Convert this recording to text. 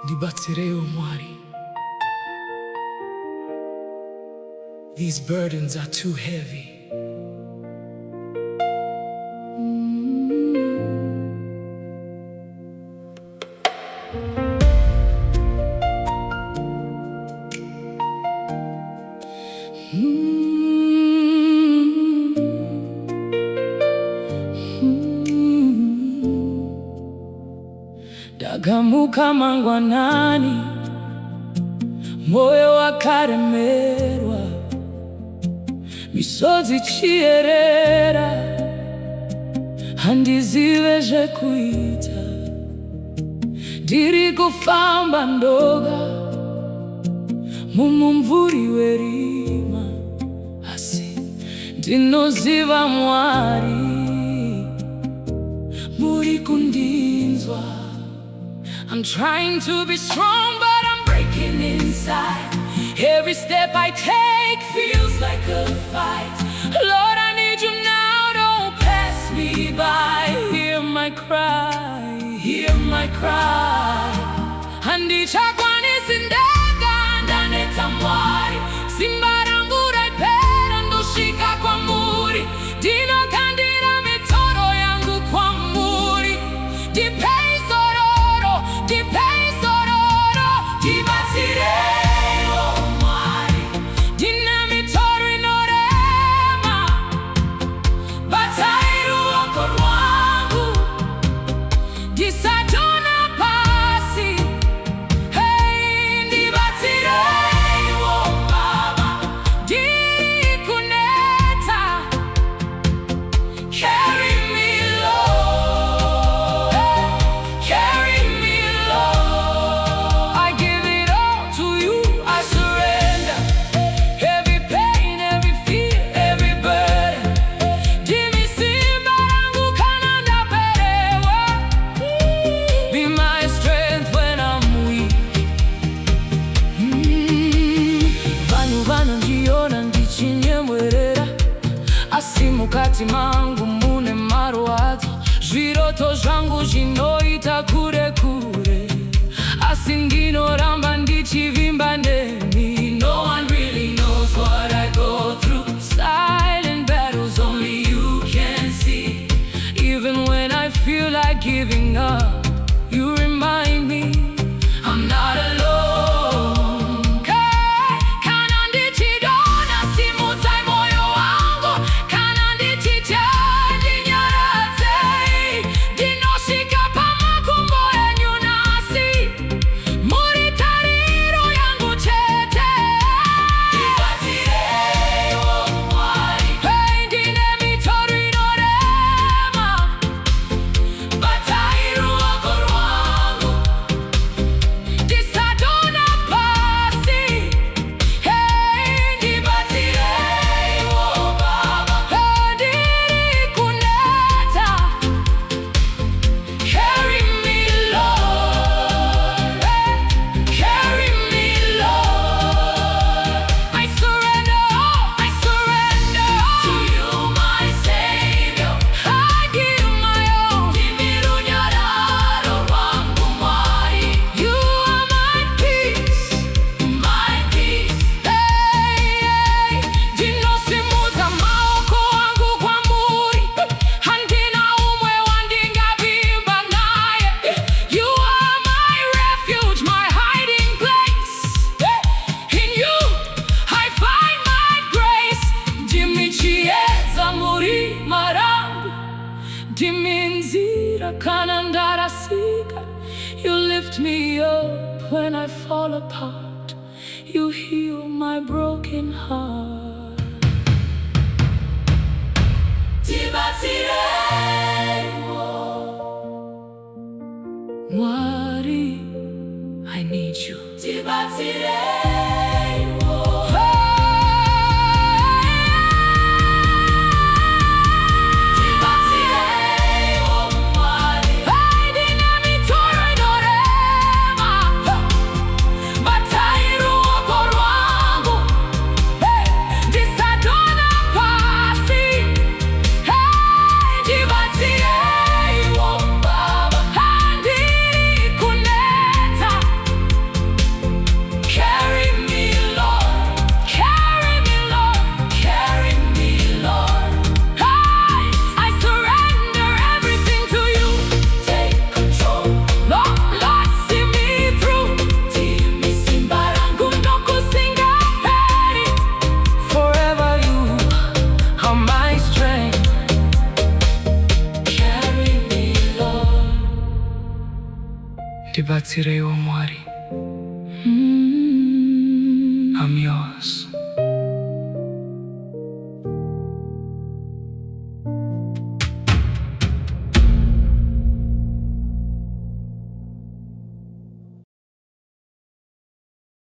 Ndibatsireiwo Mwari. These burdens are too heavy. Ndagamuka mangwanani, moyo wakaremerwa, misozi chierera, handizive zvekuita. Ndiri kufamba ndoga mumumvuri werima, asi ndinoziva Mwari muri kundinzwa. I'm trying to be strong, but I'm breaking inside. Every step I take feels like a fight. Lord, I need you now, don't pass me by. Hear my cry, hear my cry. Handichakwanisi ndega ndaneta Mwari. Simba rangu raipera ndoshika kwa muri. Ndinokandira mitoro yangu kwa muri. Ndibatsireiwo Mwari. Ndine Mitoro Inorema. Batai ruoko rwangu. Ndisadona pasi. Hey, Ndibatsireiwo Baba. Ndiri kuneta. Carry me, Lord. Carry me, Lord. I give it all to you, I surrender. Every pain, every fear, every burden. Ndimi simba rangu kana ndaperewa. Be my strength when I'm weak. Vanhu ndiona ndichinyemwerera, asi mukati mangu mune marwadzo. Zviroto zvangu zvinoita kure kure, asi ndinoramba ndichivimba nemi. No one really knows what I go through. Silent battles only you can see. Even when I feel like giving up, you remind me I'm not alone. Kana ndichidona simudzai moyo wangu. Kana ndichitya ndinyaradze. Ndinosvika pamakumbo enyu nhasi. Muri tariro yangu chete. Ndibatsireiwo Mwari. Hey, ndine Mitoro Inorema. Batai ruoko rwangu. Ndisadona pasi. Hey, Ndibatsireiwo Baba. Ndiri kuneta. Carry me, Lord. Carry me, Lord. I surrender to you, my Savior. I give my all. Ndimirunyararo rwangu Mwari. You are my peace, my peace. Hey, ndinosimudza maoko angu kwamuri. Handina umwe wandingavimba naye. You are my refuge, my hiding place. In you I find my grace. Ndimi chiedza murima rangu. Ndimi nzira kana ndarasika. You lift me up when I fall apart. You heal my broken heart. Ndibatsireiwo Mwari, I need you. Ndibatsireiwo. Ndibatsireiwo Mwari. Ndine Mitoro Inorema. Batai ruoko rwangu. Ndisadona pasi. Ndibatsireiwo Baba. Ndiri kuneta. Ndibatsireiwo Mwari.